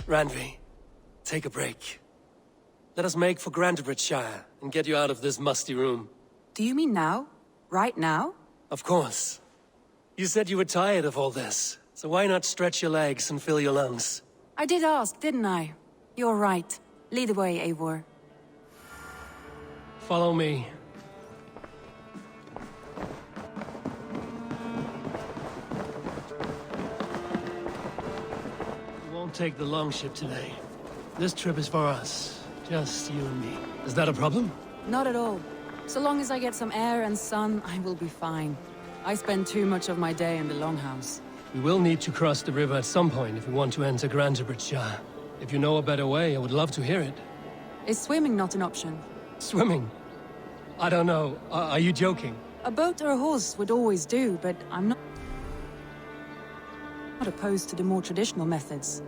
Randvi, take a break. Let us make for Grantebridgeshire and get you out of this musty room. Do you mean now? Right now? Of course. You said you were tired of all this, so why not stretch your legs and fill your lungs? I did ask, didn't I? You're right. Lead the way, Eivor. Follow me. Take the longship today. This trip is for us. Just you and me. Is that a problem? Not at all. So long as I get some air and sun, I will be fine. I spend too much of my day in the longhouse. We will need to cross the river at some point if we want to enter Grantebridgeshire. If you know a better way, I would love to hear it. Is swimming not an option? Swimming? I don't know. Are you joking? A boat or a horse would always do, but I'm not opposed to the more traditional methods.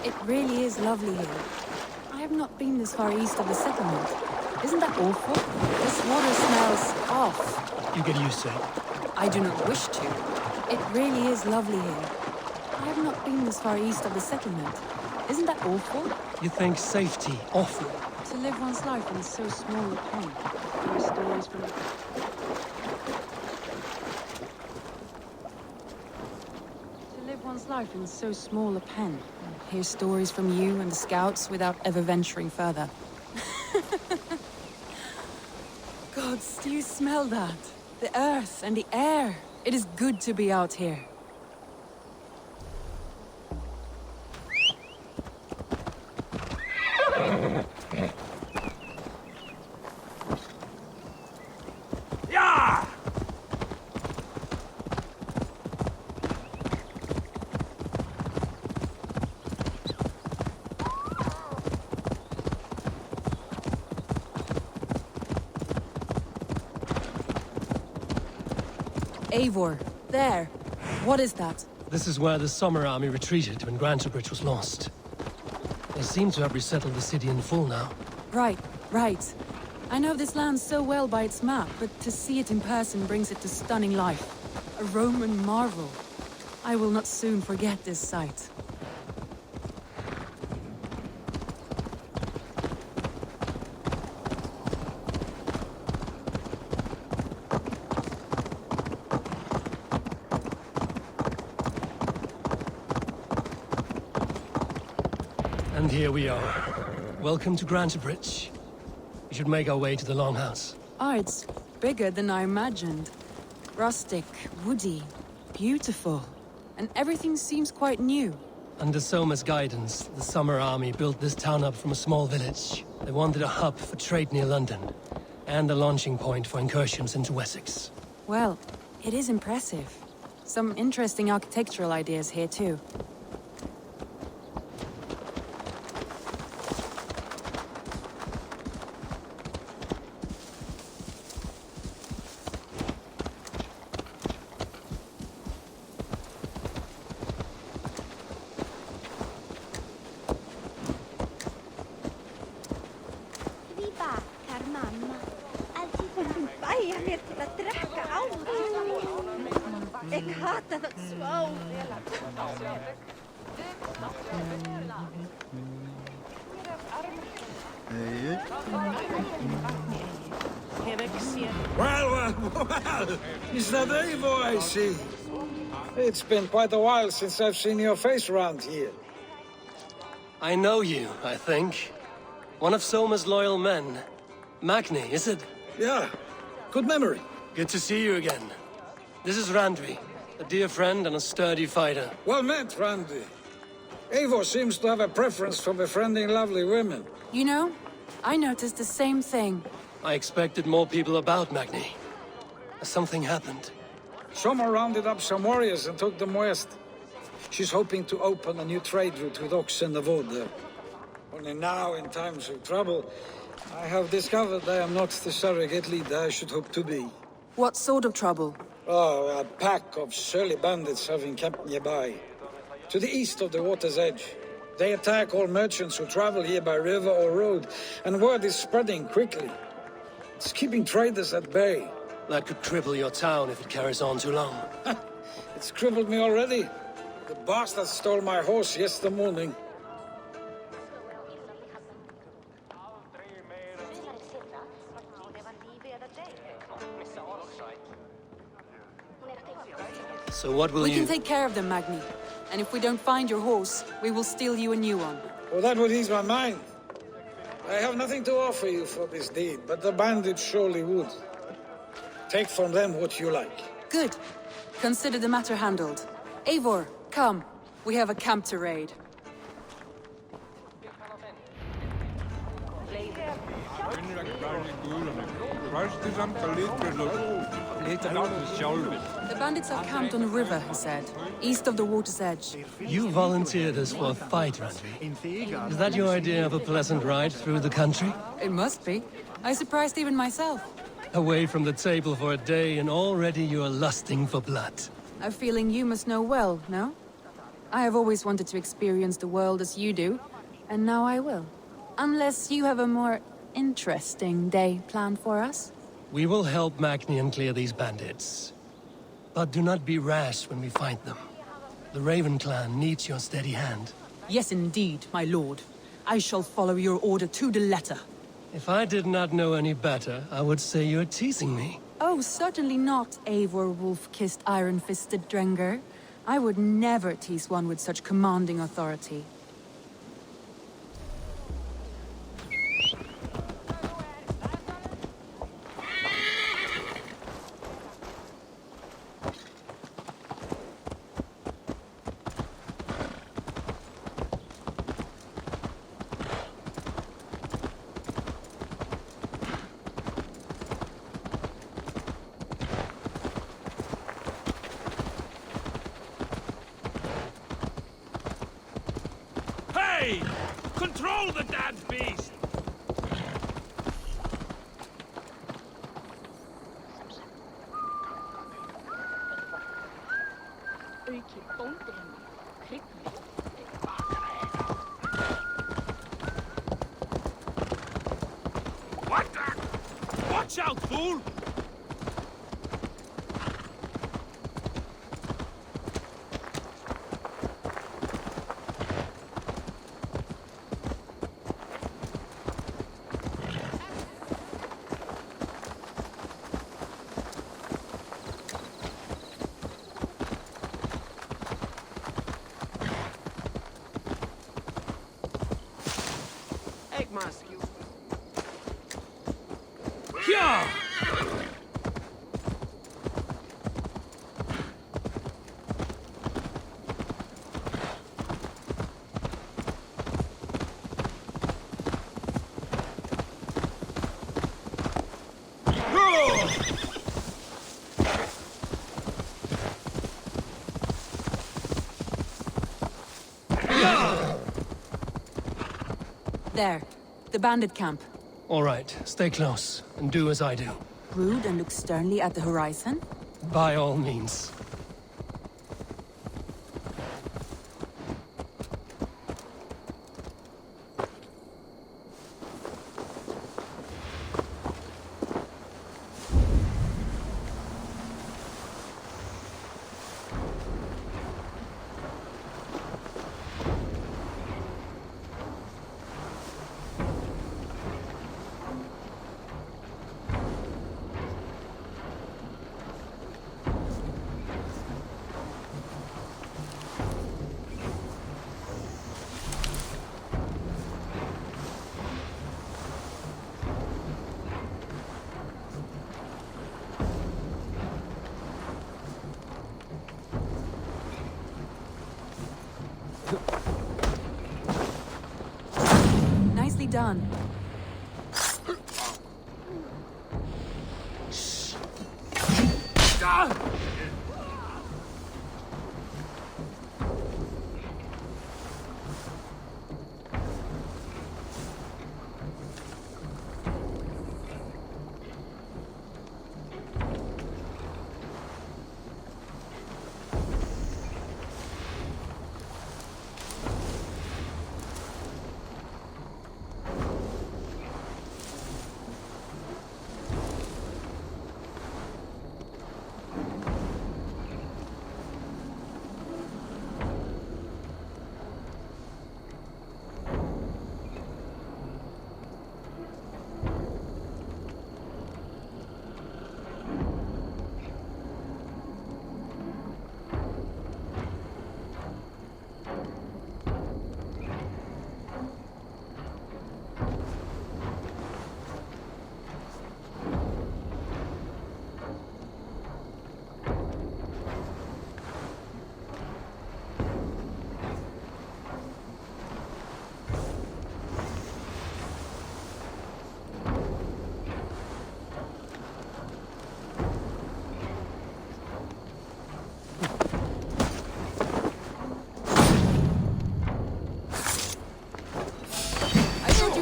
It really is lovely here. I have not been this far east of the settlement. Isn't that awful? This water smells off. You get used to it. I do not wish to. It really is lovely here. I have not been this far east of the settlement. Isn't that awful? You think safety awful? To live one's life in so small a pond. There are stories from... life in so small a pen. Hear stories from you and the scouts without ever venturing further. Gods, do you smell that? The earth and the air. It is good to be out here. Eivor, there. What is that? This is where the Summer Army retreated when Grantebridge was lost. They seem to have resettled the city in full now. Right. I know this land so well by its map, but to see it in person brings it to stunning life. A Roman marvel. I will not soon forget this sight. And here we are. Welcome to Grantebridge. We should make our way to the Longhouse. Oh, it's bigger than I imagined. Rustic, woody, beautiful. And everything seems quite new. Under Soma's guidance, the Summer Army built this town up from a small village. They wanted a hub for trade near London, and a launching point for incursions into Wessex. Well, it is impressive. Some interesting architectural ideas here too. Well, is that Eivor I see? It's been quite a while since I've seen your face around here. I know you, I think. One of Soma's loyal men. Magni, is it? Yeah, good memory. Good to see you again. This is Randvi, a dear friend and a sturdy fighter. Well met, Randy. Eivor seems to have a preference for befriending lovely women. You know, I noticed the same thing. I expected more people about Magni. Something happened. Soma rounded up some warriors and took them west. She's hoping to open a new trade route with oxen and wood. Only now, in times of trouble, I have discovered I am not the surrogate leader I should hope to be. What sort of trouble? Oh, a pack of surly bandits have encamped nearby. To the east of the water's edge. They attack all merchants who travel here by river or road, and word is spreading quickly. It's keeping traders at bay. That could cripple your town if it carries on too long. It's crippled me already. The bastard stole my horse yesterday morning. So what will We you... can take care of them, Magni. And if we don't find your horse, we will steal you a new one. Well, that would ease my mind. I have nothing to offer you for this deed, but the bandits surely would. Take from them what you like. Good. Consider the matter handled. Eivor, come. We have a camp to raid. The bandits are camped on a river, he said, east of the water's edge. You volunteered us for a fight, Randvi. Is that your idea of a pleasant ride through the country? It must be. I surprised even myself. Away from the table for a day and already you're lusting for blood. A feeling you must know well, no? I have always wanted to experience the world as you do, and now I will. Unless you have a more interesting day planned for us? We will help Magni clear these bandits. But do not be rash when we find them. The Raven clan needs your steady hand. Yes, indeed, my lord. I shall follow your order to the letter. If I did not know any better, I would say you're teasing me. Oh, certainly not, Eivor wolf-kissed iron-fisted Drenger. I would never tease one with such commanding authority. Hey! Control the damned beast! What the? Watch out, fool! There. The bandit camp. All right, stay close, and do as I do. Brood and look sternly at the horizon? By all means. Nicely done.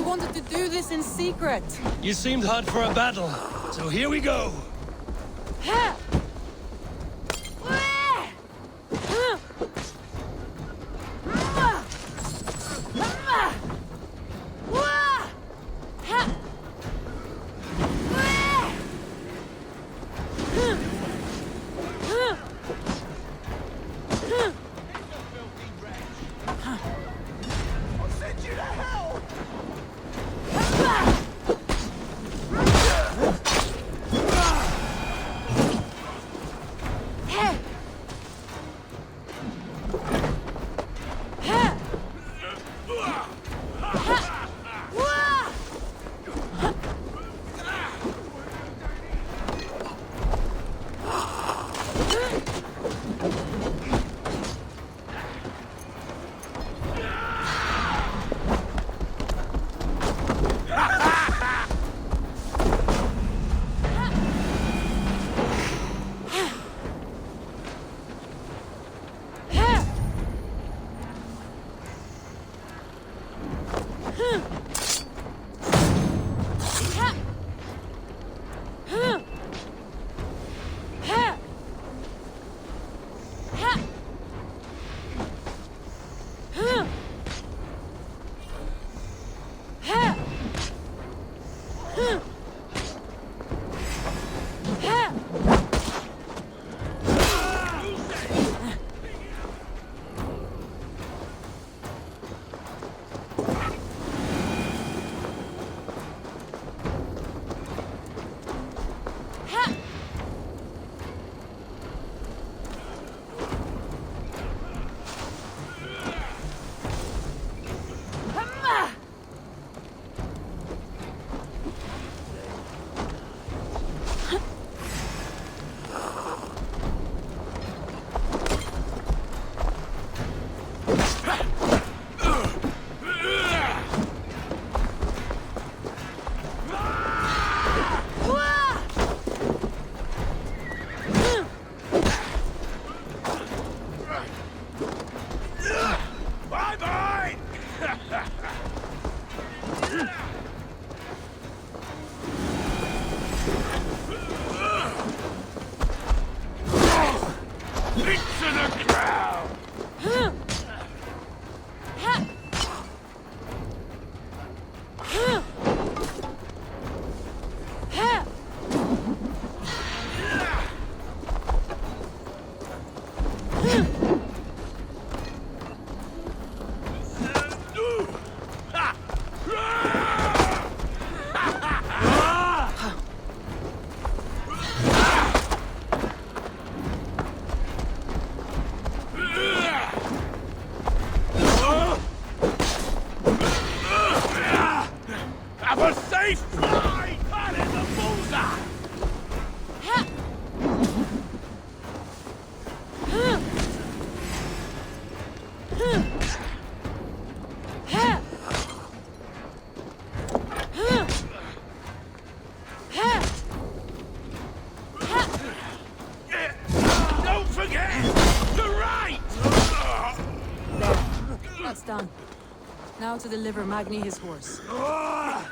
Wanted to do this in secret. You seemed hot for a battle, so here we go. Into the ground! Have a safe flight! That is a bullseye! Don't forget the right! That's done. Now to deliver Magni his horse. Ah!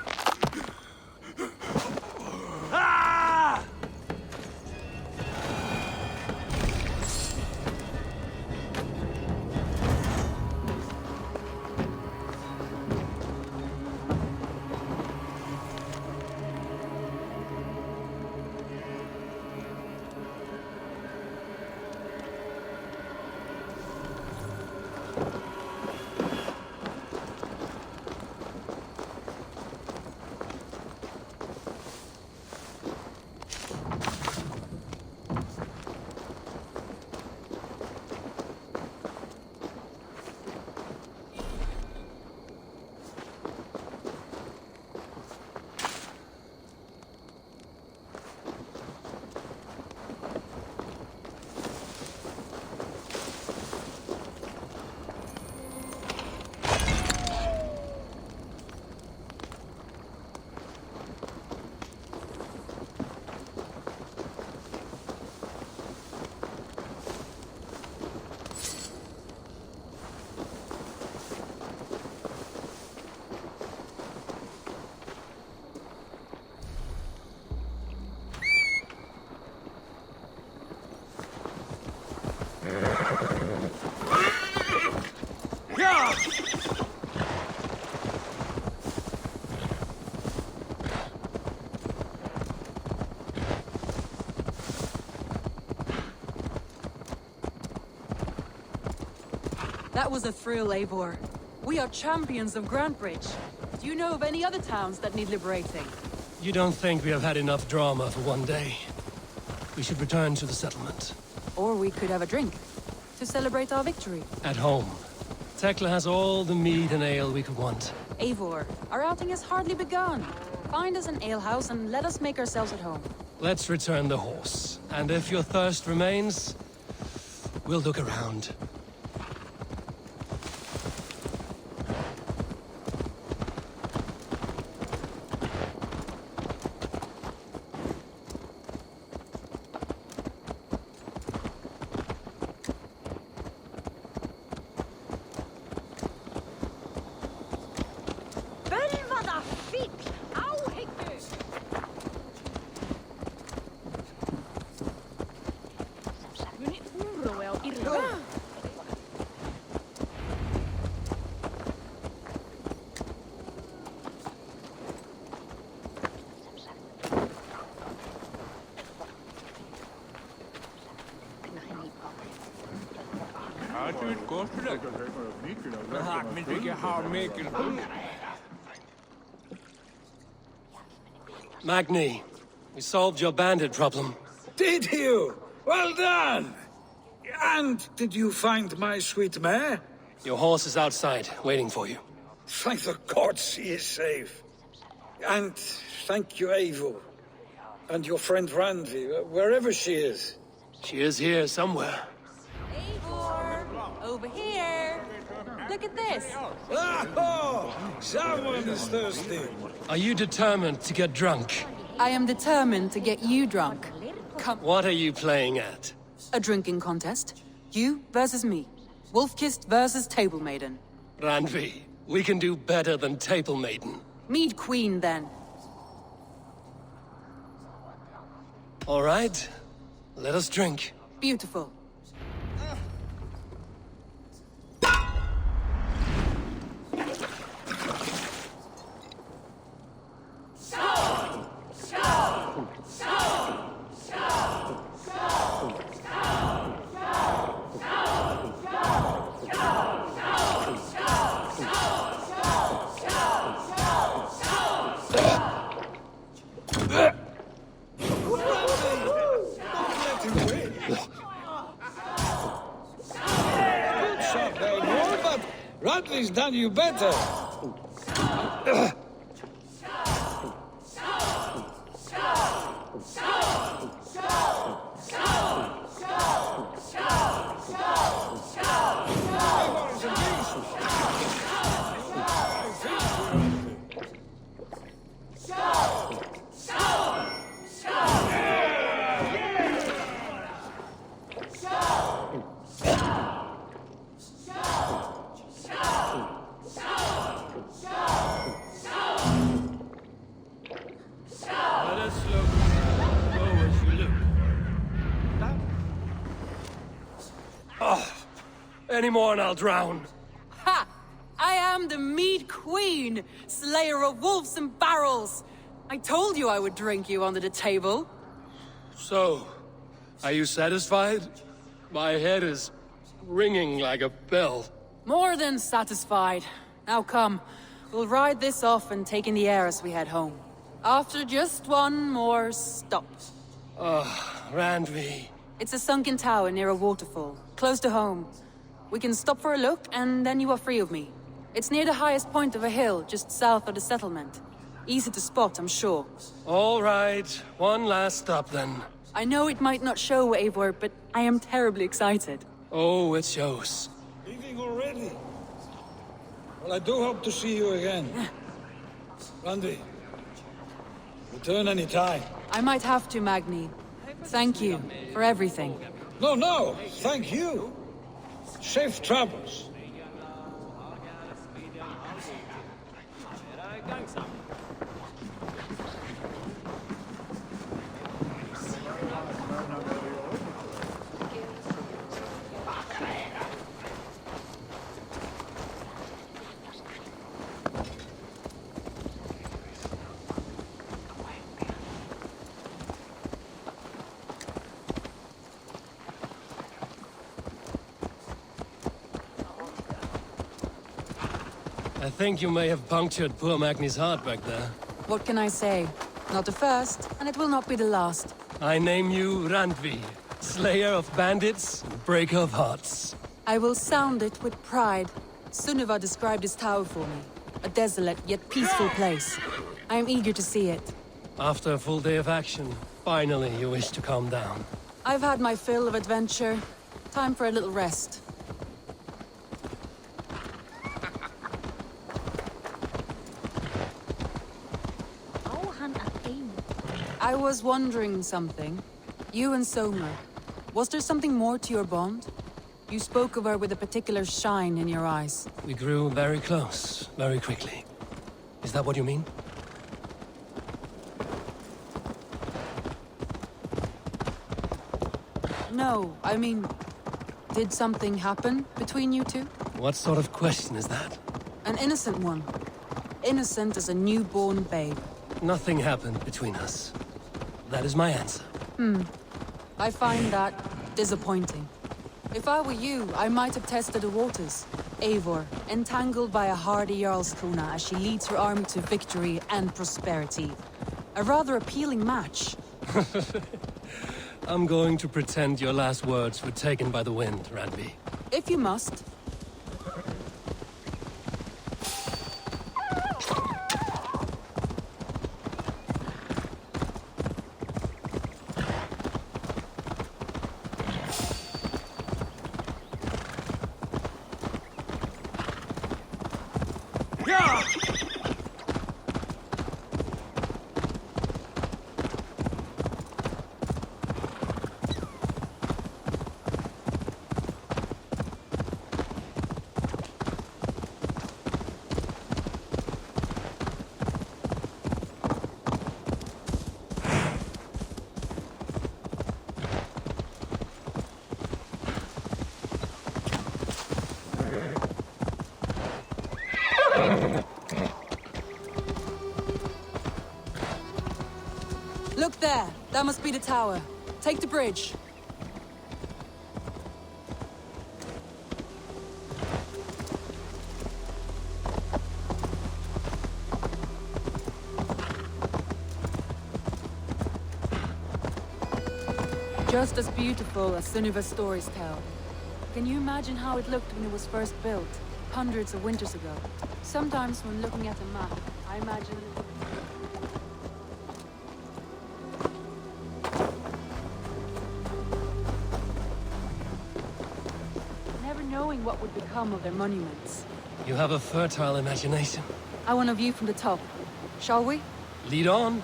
That was a thrill, Eivor. We are champions of Grantbridge. Do you know of any other towns that need liberating? You don't think we have had enough drama for one day? We should return to the settlement. Or we could have a drink, to celebrate our victory. At home. Tekla has all the mead and ale we could want. Eivor, our outing has hardly begun. Find us an alehouse and let us make ourselves at home. Let's return the horse. And if your thirst remains, we'll look around. Magni, we solved your bandit problem. Did you? Well done! And did you find my sweet mare? Your horse is outside, waiting for you. Thank the gods he is safe. And thank you, Eivor. And your friend Randi, wherever she is. She is here somewhere. Eivor! Over here! Look at this! Oh! Someone is thirsty. Are you determined to get drunk? I am determined to get you drunk. Come, What are you playing at? a drinking contest. You versus me. Wolf-kissed versus table maiden. Randvi, We can do better than Table Maiden. Mead Queen, then. All right, let us drink. Beautiful. Radley's done you better. Any more and I'll drown. Ha! I am the Mead Queen, slayer of wolves and barrels. I told you I would drink you under the table. So, are you satisfied? My head is ringing like a bell. More than satisfied. Now come, we'll ride this off and take in the air as we head home. After just one more stop. Randvi. It's a sunken tower near a waterfall, close to home. We can stop for a look, and then you are free of me. It's near the highest point of a hill, just south of the settlement. Easy to spot, I'm sure. All right, one last stop then. I know it might not show, Eivor, but I am terribly excited. Oh, it shows. Leaving already? Well, I do hope to see you again. Randy, return any time. I might have to, Magni. Thank you for everything. No, thank you. Safe travels. I think you may have punctured poor Magni's heart back there. What can I say? Not the first, and it will not be the last. I name you Randvi, slayer of bandits, breaker of hearts. I will sound it with pride. Sunniva described this tower for me. A desolate yet peaceful place. I am eager to see it. After a full day of action, finally you wish to calm down. I've had my fill of adventure. Time for a little rest. I was wondering something. You and Soma. Was there something more to your bond? You spoke of her with a particular shine in your eyes. We grew very close, very quickly. Is that what you mean? No, I mean... Did something happen between you two? What sort of question is that? An innocent one. Innocent as a newborn babe. Nothing happened between us. That is my answer. I find that disappointing. If I were you, I might have tested the waters. Eivor, entangled by a hardy Jarlskona as she leads her army to victory and prosperity. A rather appealing match. I'm going to pretend your last words were taken by the wind, Randvi. If you must. Look there! That must be the tower. Take the bridge. Just as beautiful as Sunniva's stories tell. Can you imagine how it looked when it was first built, hundreds of winters ago? Sometimes when looking at a map, I imagine... never knowing what would become of their monuments. You have a fertile imagination. I want a view from the top. Shall we? Lead on.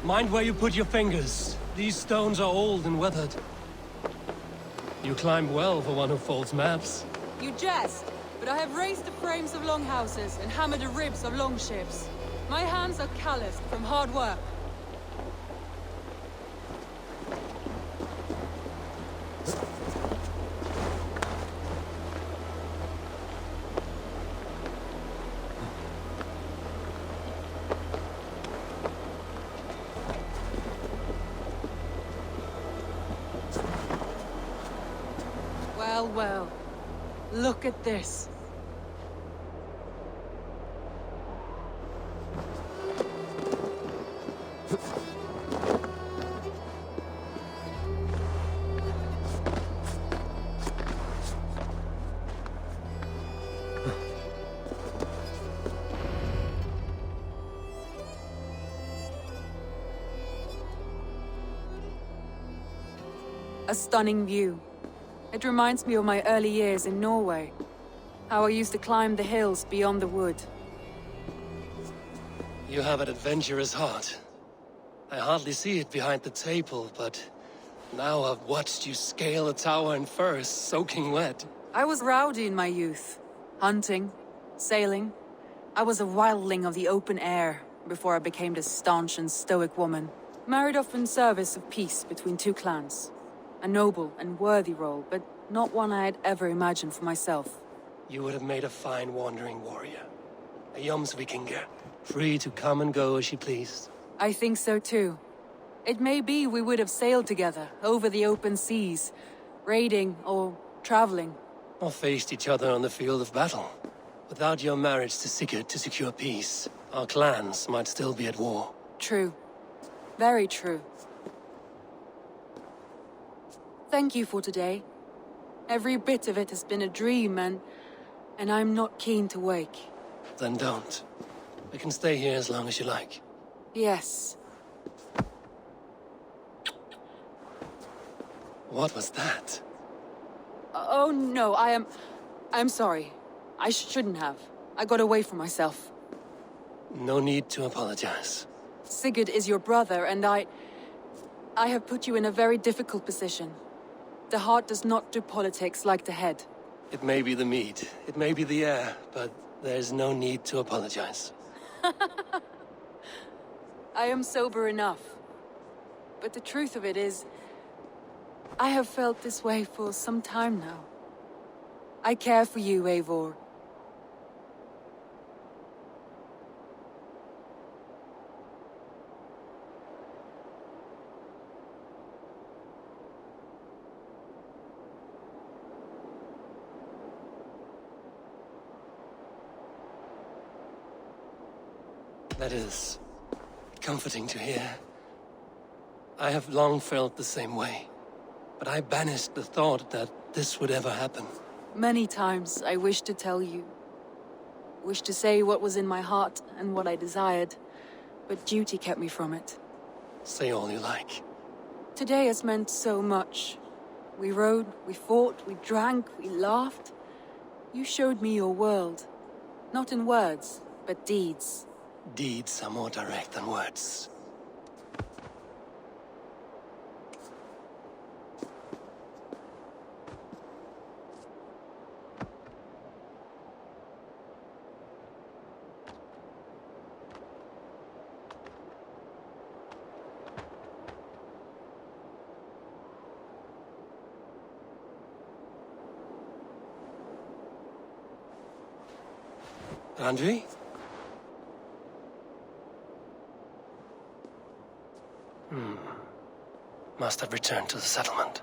Mind where you put your fingers. These stones are old and weathered. You climbed well for one who folds maps. You jest, but I have raised the frames of longhouses and hammered the ribs of longships. My hands are calloused from hard work. Well, look at this. A stunning view. It reminds me of my early years in Norway. How I used to climb the hills beyond the wood. You have an adventurous heart. I hardly see it behind the table, but now I've watched you scale a tower in furs, soaking wet. I was rowdy in my youth. Hunting, sailing. I was a wildling of the open air before I became this staunch and stoic woman. Married off in service of peace between two clans. A noble and worthy role, but not one I had ever imagined for myself. You would have made a fine wandering warrior. A Jomsvikinger, free to come and go as you pleased. I think so too. It may be we would have sailed together, over the open seas, raiding or traveling. Or faced each other on the field of battle. Without your marriage to Sigurd to secure peace, our clans might still be at war. True. Very true. Thank you for today. Every bit of it has been a dream, and I'm not keen to wake. Then don't. We can stay here as long as you like. Yes. What was that? Oh no, I'm sorry. I shouldn't have. I got away from myself. No need to apologize. Sigurd is your brother, and I have put you in a very difficult position. The heart does not do politics like the head. It may be the meat, it may be the air, but there's no need to apologize. I am sober enough. But the truth of it is, I have felt this way for some time now. I care for you, Eivor. That is comforting to hear. I have long felt the same way, but I banished the thought that this would ever happen. Many times I wished to tell you. Wished to say what was in my heart and what I desired, but duty kept me from it. Say all you like. Today has meant so much. We rode, we fought, we drank, we laughed. You showed me your world. Not in words, but deeds. Deeds are more direct than words. Randvi? Must have returned to the settlement.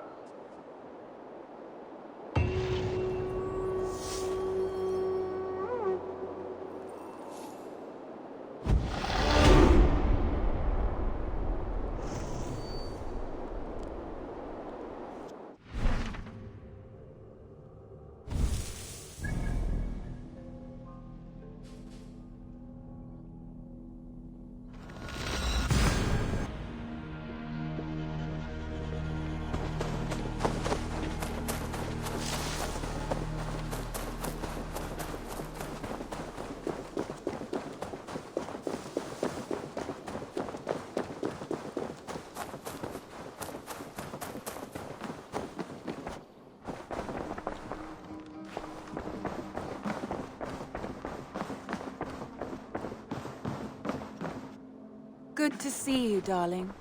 Good to see you, darling.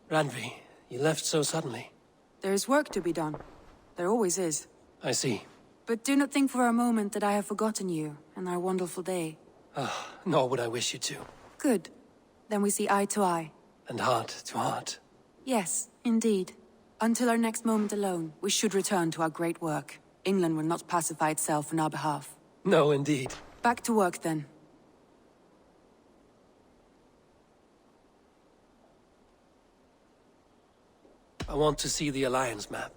Randvi, you left so suddenly. There is work to be done. There always is. I see. But do not think for a moment that I have forgotten you and our wonderful day. Nor would I wish you to. Good. Then we see eye to eye. And heart to heart. Yes, indeed. Until our next moment alone, we should return to our great work. England will not pacify itself on our behalf. No, indeed. Back to work, then. I want to see the Alliance map.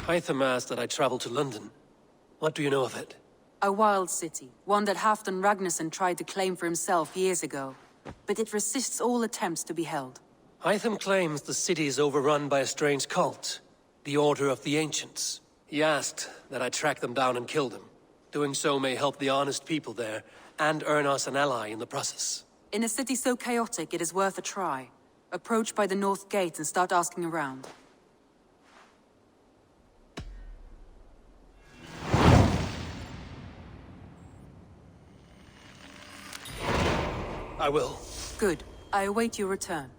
Hytham asked that I travel to London. What do you know of it? A wild city, one that Halfdan Ragnarsson tried to claim for himself years ago. But it resists all attempts to be held. Hytham claims the city is overrun by a strange cult, the Order of the Ancients. He asked that I track them down and kill them. Doing so may help the honest people there, and earn us an ally in the process. In a city so chaotic, it is worth a try. Approach by the North Gate and start asking around. I will. Good. I await your return.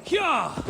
Hyah!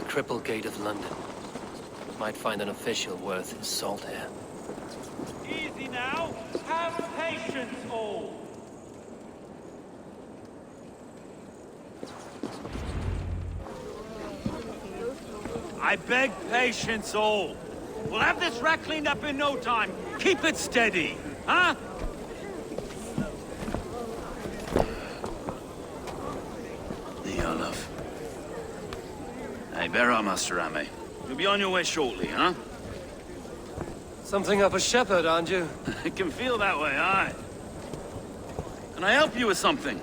Triple Gate of London. Might find an official worth his salt here. Easy now. Have patience, all. I beg patience, all. We'll have this wreck cleaned up in no time. Keep it steady, huh? Hey, bear up, Master Ame. You'll be on your way shortly, huh? Something of a shepherd, aren't you? It can feel that way, aye. Can I help you with something?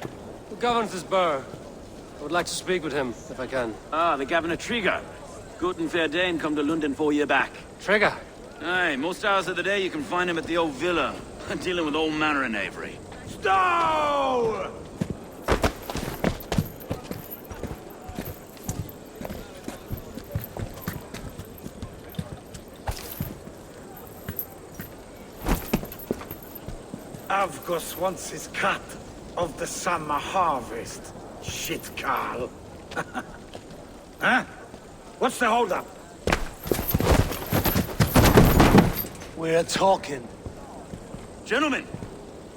Who governs this burgh? I would like to speak with him, if I can. Ah, the Governor Trigger. Good and fair Dane come to London 4 year back. Trigger? Aye, most hours of the day you can find him at the old villa, dealing with all manner of knavery. Stow! Avgos wants his cut of the summer harvest. Shit, Carl. Huh? What's the holdup? We're talking. Gentlemen,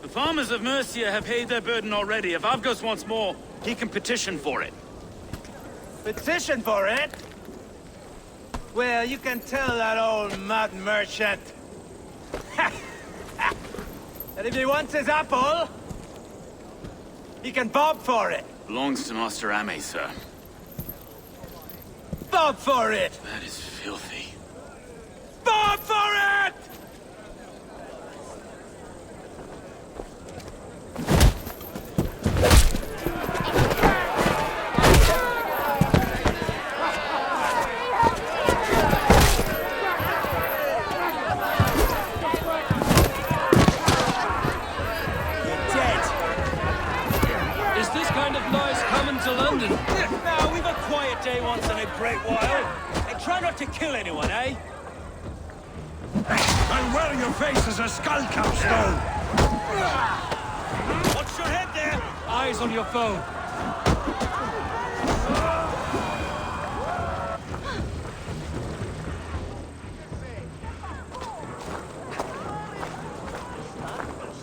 the farmers of Mercia have paid their burden already. If Avgos wants more, he can petition for it. Petition for it? Well, you can tell that old mud merchant. And if he wants his apple, he can bob for it. Belongs to Master Ame, sir. Bob for it! That is filthy. Bob for it! Now, we've a quiet day once in a great while. And try not to kill anyone, eh? And wear your face as a skull capstone! Watch your head there! Eyes on your foe.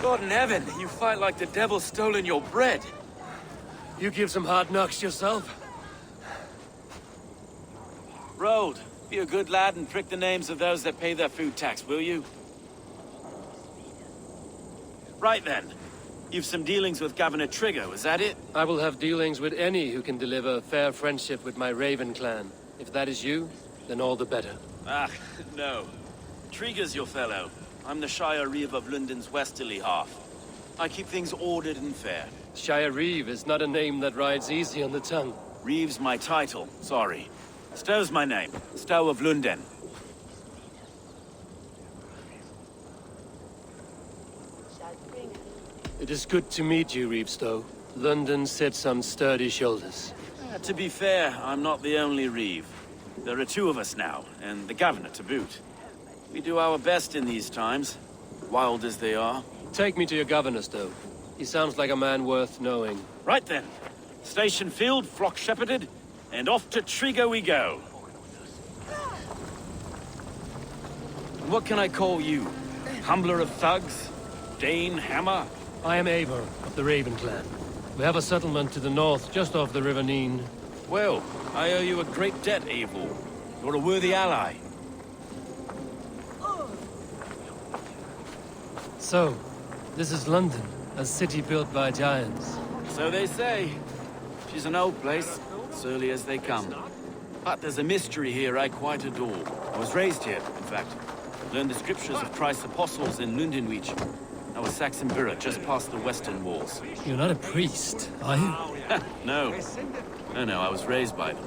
God in heaven, you fight like the devil's stolen your bread. You give some hard knocks yourself. Road, be a good lad and prick the names of those that pay their food tax, will you? Right then. You've some dealings with Governor Trigger, is that it? I will have dealings with any who can deliver fair friendship with my Raven clan. If that is you, then all the better. Ah, no. Trigger's your fellow. I'm the Shire Reeve of London's westerly half. I keep things ordered and fair. Shire Reeve is not a name that rides easy on the tongue. Reeve's my title, sorry. Stow's my name. Stow of London. It is good to meet you, Reeve Stow. London sits on sturdy shoulders. To be fair, I'm not the only Reeve. There are two of us now, and the Governor to boot. We do our best in these times, wild as they are. Take me to your governor, Stow. He sounds like a man worth knowing. Right then. Station filled, flock shepherded, and off to Trigger we go. What can I call you? Humbler of thugs? Dane, hammer? I am Eivor, of the Raven clan. We have a settlement to the north, just off the River Neen. Well, I owe you a great debt, Eivor. You're a worthy ally. So, this is London. A city built by giants. So they say. She's an old place, as early as they come. But there's a mystery here I quite adore. I was raised here, in fact. Learned the scriptures of Christ's apostles in Lundenwich. Our Saxon borough just past the western walls. You're not a priest, are you? No. No, I was raised by them.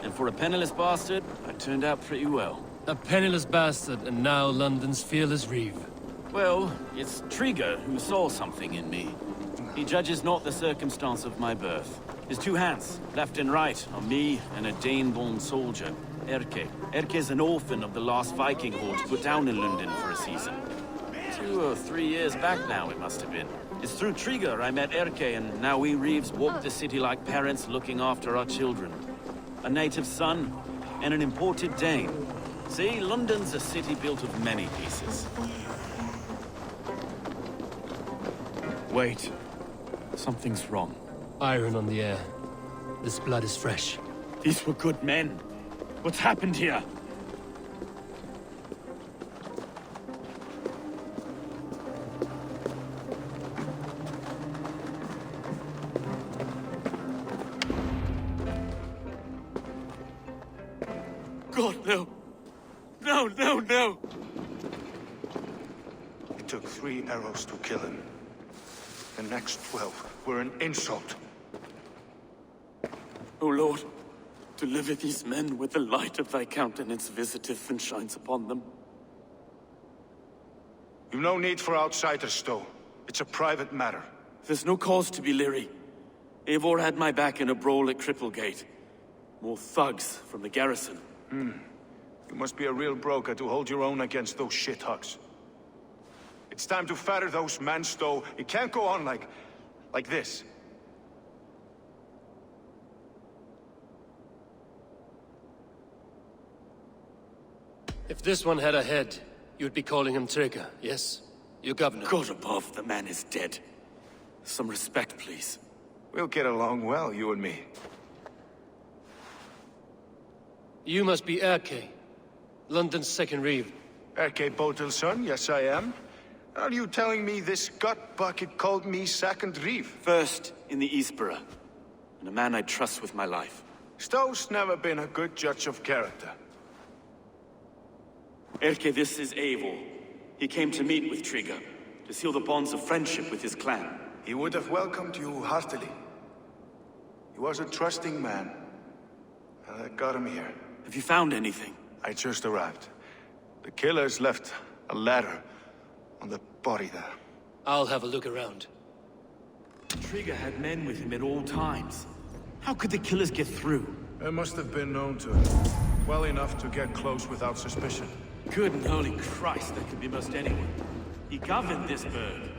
And for a penniless bastard, I turned out pretty well. A penniless bastard, and now London's fearless reeve. Well, it's Trigger who saw something in me. He judges not the circumstance of my birth. His two hands, left and right, are me and a Dane-born soldier, Erke. Erke's an orphan of the last Viking horde put down in London for a season. 2 or 3 years back now, it must have been. It's through Trigger I met Erke, and now we Reeves walk the city like parents looking after our children. A native son, and an imported Dane. See, London's a city built of many pieces. Wait. Something's wrong. Iron on the air. This blood is fresh. These were good men. What's happened here? God, no. No. It took 3 arrows to kill him. The next 12 were an insult. O Lord, deliver these men with the light of thy countenance visiteth and shines upon them. You've no need for outsiders, though. It's a private matter. There's no cause to be leery. Eivor had my back in a brawl at Cripplegate. More thugs from the garrison. You must be a real broker to hold your own against those shithugs. It's time to fetter those men, Stowe. It can't go on like this. If this one had a head, you'd be calling him Trigger, yes? Your governor. God above, the man is dead. Some respect, please. We'll get along well, you and me. You must be Erke, London's second reeve. Erke Botel's son, yes I am. Are you telling me this gut bucket called me second reeve? First in the Eastborough, and a man I trust with my life. Stowe's never been a good judge of character. Erke, this is Eivor. He came to meet with Trigger, to seal the bonds of friendship with his clan. He would have welcomed you heartily. He was a trusting man, and I got him here. Have you found anything? I just arrived. The killers left a ladder on the body there. I'll have a look around. Trigger had men with him at all times. How could the killers get through? It must have been known to him. Well enough to get close without suspicion. Good and holy Christ, that could be most anyone. He governed this bird.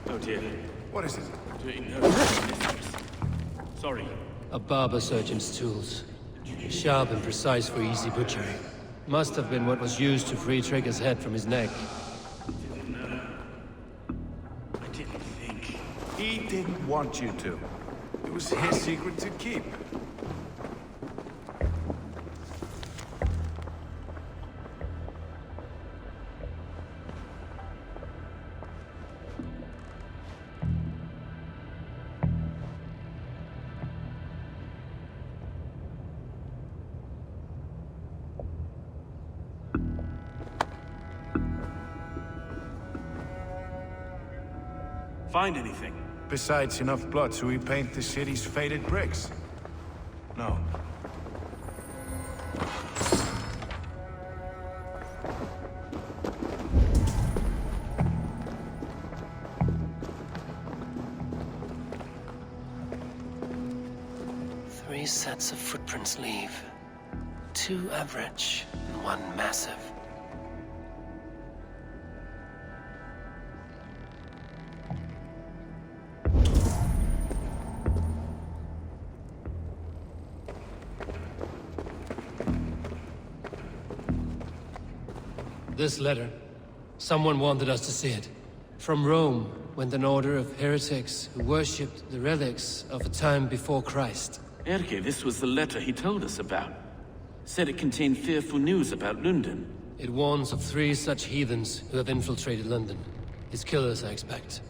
Oh dear. What is it? Sorry. A barber surgeon's tools. Sharp and precise for easy butchery. Must have been what was used to free Trigger's head from his neck. I didn't think. He didn't want you to. It was his secret to keep. Find anything? Besides enough blood to repaint the city's faded bricks? No. Three sets of footprints leave. 2 average and 1 massive. This letter. Someone wanted us to see it. From Rome went an order of heretics who worshipped the relics of a time before Christ. Erke, this was the letter he told us about. Said it contained fearful news about London. It warns of 3 such heathens who have infiltrated London. His killers, I expect.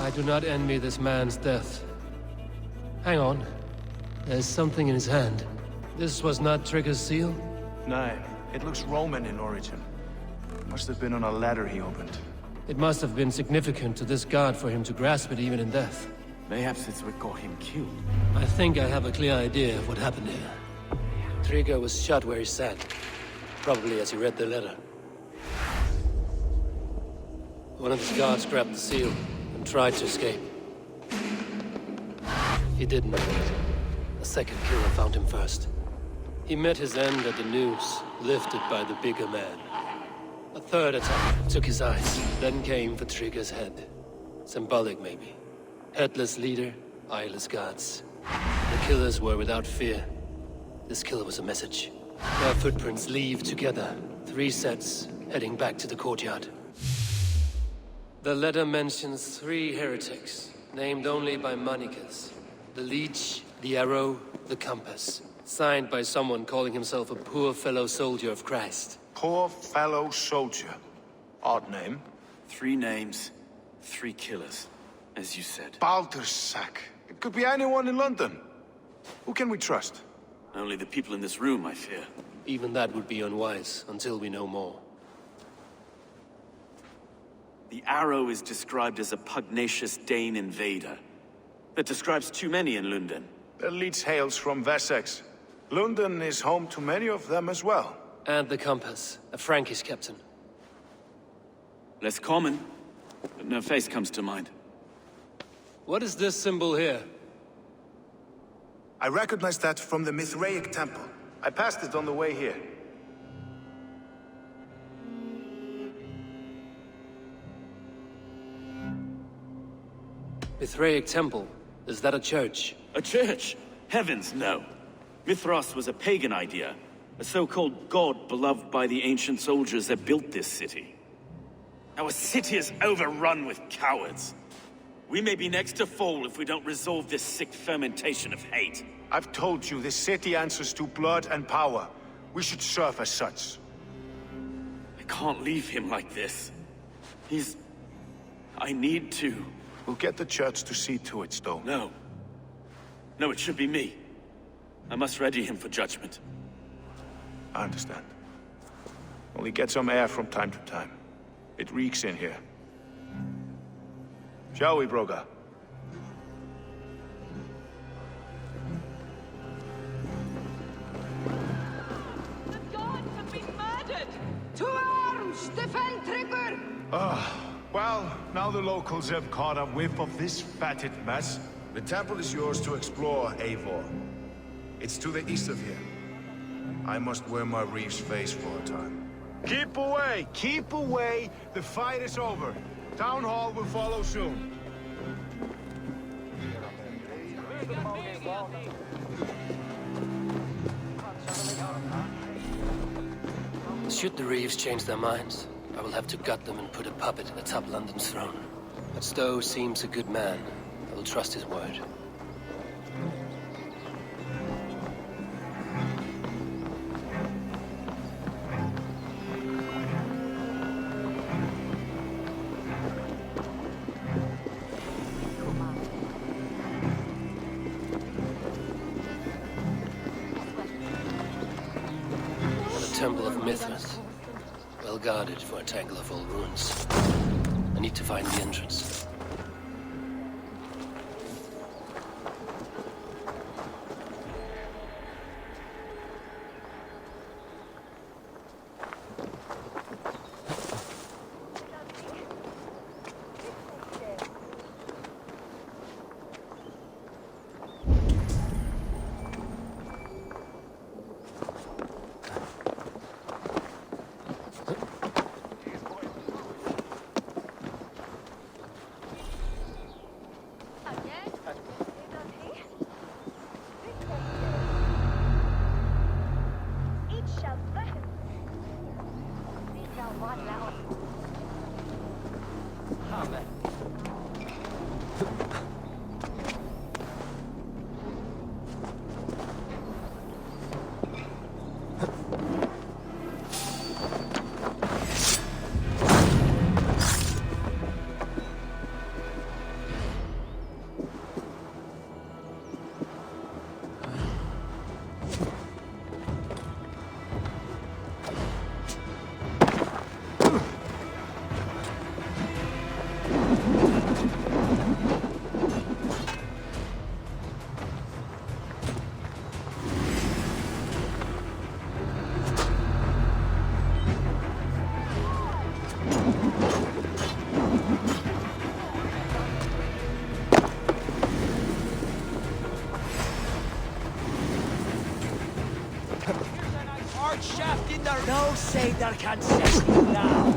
I do not envy this man's death. Hang on. There's something in his hand. This was not Trigger's seal? No, it looks Roman in origin. Must have been on a ladder he opened. It must have been significant to this god for him to grasp it even in death. Mayhaps it's what got him killed. I think I have a clear idea of what happened here. Trigger was shot where he sat. Probably as he read the letter. One of his guards grabbed the seal and tried to escape. He didn't make it. A second killer found him first. He met his end at the noose, lifted by the bigger man. A third attack took his eyes, then came for Trigger's head. Symbolic, maybe. Headless leader, eyeless gods. The killers were without fear. This killer was a message. Their footprints leave together. 3 sets, heading back to the courtyard. The letter mentions 3 heretics, named only by Manicus. The leech, the arrow, the compass. Signed by someone calling himself a poor fellow soldier of Christ. Poor fellow soldier. Odd name. 3 names, 3 killers, as you said. Baldersack. It could be anyone in London. Who can we trust? Only the people in this room, I fear. Even that would be unwise, until we know more. The arrow is described as a pugnacious Dane invader. That describes too many in London. The leech hails from Wessex. London is home to many of them as well. And the compass, a Frankish captain. Less common, but no face comes to mind. What is this symbol here? I recognize that from the Mithraic temple. I passed it on the way here. Mithraic temple? Is that a church? A church? Heavens, no. Mithras was a pagan idea. A so-called god beloved by the ancient soldiers that built this city. Our city is overrun with cowards. We may be next to fall if we don't resolve this sick fermentation of hate. I've told you, this city answers to blood and power. We should serve as such. I can't leave him like this. I need to. We'll get the church to see to it, Stone. No. No, it should be me. I must ready him for judgment. I understand. Only get some air from time to time. It reeks in here. Shall we, Broga? Well, now the locals have caught a whiff of this fatted mess. The temple is yours to explore, Eivor. It's to the east of here. I must wear my reef's face for a time. Keep away! Keep away! The fight is over. Town hall will follow soon. Should the Reeves change their minds, I will have to gut them and put a puppet atop London's throne. But Stowe seems a good man. I will trust his word. Temple of Mithras. Well guarded for a tangle of old ruins. I need to find the entrance. No say there can set you now.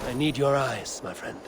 I need your eyes, my friend.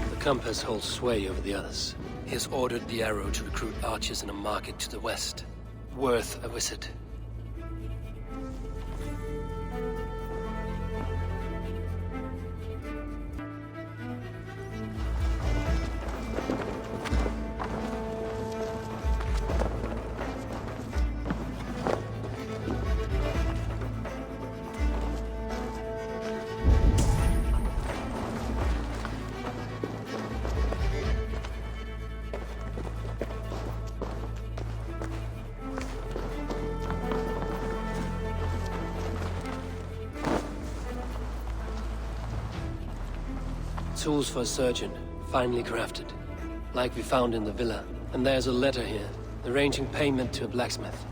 The compass holds sway over the others. He has ordered the arrow to recruit archers in a market to the west. Worth a visit. Tools for a surgeon, finely crafted. Like we found in the villa. And there's a letter here, arranging payment to a blacksmith.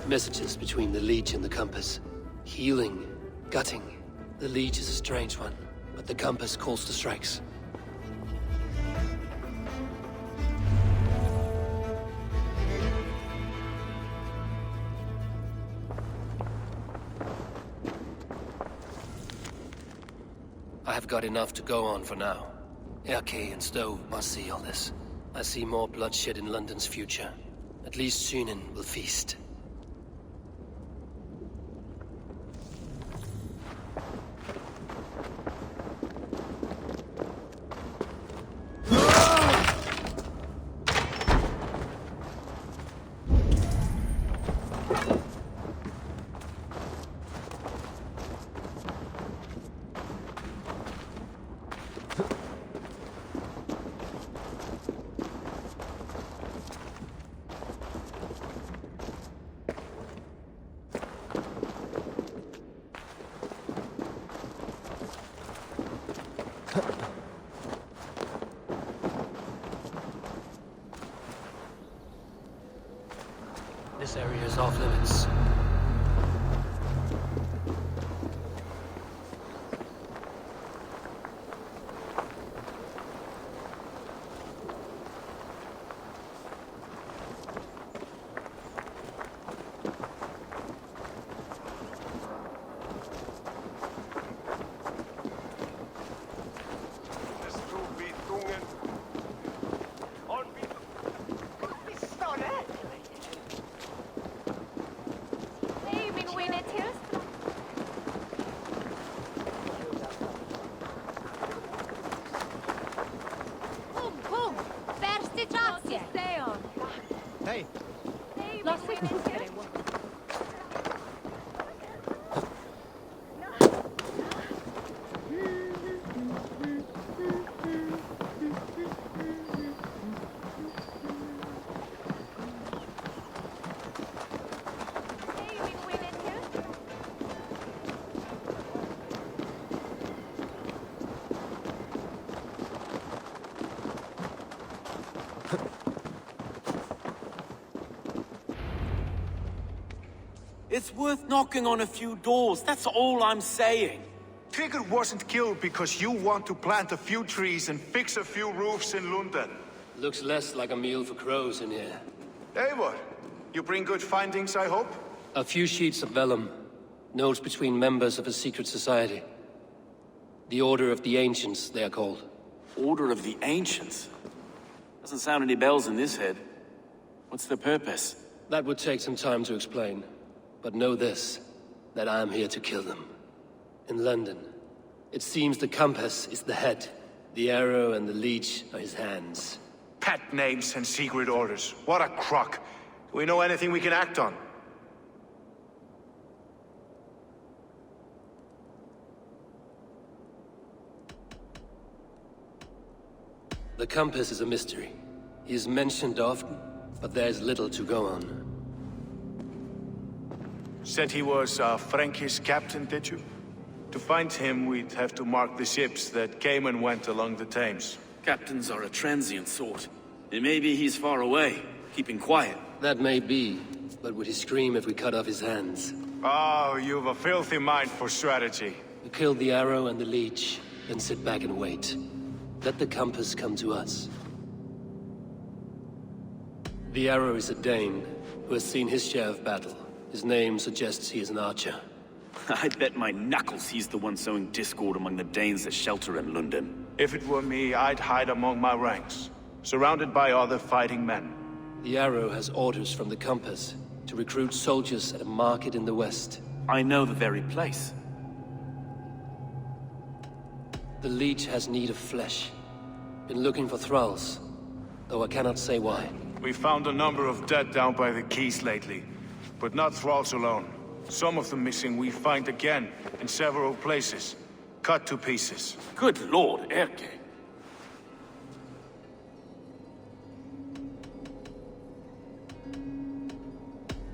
Messages between the leech and the compass. Healing, gutting. The leech is a strange one, but the compass calls to strikes. I have got enough to go on for now. Erke and Stowe must see all this. I see more bloodshed in London's future. At least Sunan will feast. This area is off limits. It's worth knocking on a few doors, that's all I'm saying. Sigurd wasn't killed because you want to plant a few trees and fix a few roofs in London. Looks less like a meal for crows in here. Eivor, you bring good findings, I hope? A few sheets of vellum. Notes between members of a secret society. The Order of the Ancients, they are called. Order of the Ancients? Doesn't sound any bells in this head. What's the purpose? That would take some time to explain. But know this, that I am here to kill them. In London, it seems the compass is the head. The arrow and the leech are his hands. Pat names and secret orders. What a crock. Do we know anything we can act on? The compass is a mystery. He is mentioned often, but there's little to go on. Said he was a Frankish captain, did you? To find him, we'd have to mark the ships that came and went along the Thames. Captains are a transient sort. And maybe he's far away, keeping quiet. That may be, but would he scream if we cut off his hands? Oh, you've a filthy mind for strategy. We kill the arrow and the leech, then sit back and wait. Let the compass come to us. The arrow is a Dane, who has seen his share of battle. His name suggests he is an archer. I bet my knuckles he's the one sowing discord among the Danes that shelter in London. If it were me, I'd hide among my ranks, surrounded by other fighting men. The arrow has orders from the compass to recruit soldiers at a market in the west. I know the very place. The leech has need of flesh. Been looking for thralls, though I cannot say why. We found a number of dead down by the quays lately, but not thralls alone. Some of the missing we find again in several places, cut to pieces. Good lord, Erke.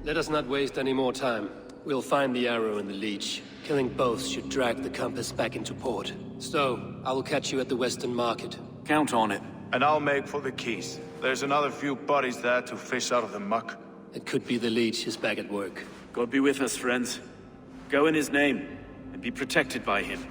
Let us not waste any more time. We'll find the arrow and the leech. Killing both should drag the compass back into port. Stowe, I will catch you at the Western Market. Count on it. And I'll make for the quays. There's another few bodies there to fish out of the muck. It could be the leech is back at work. God be with us, friends. Go in his name, and be protected by him.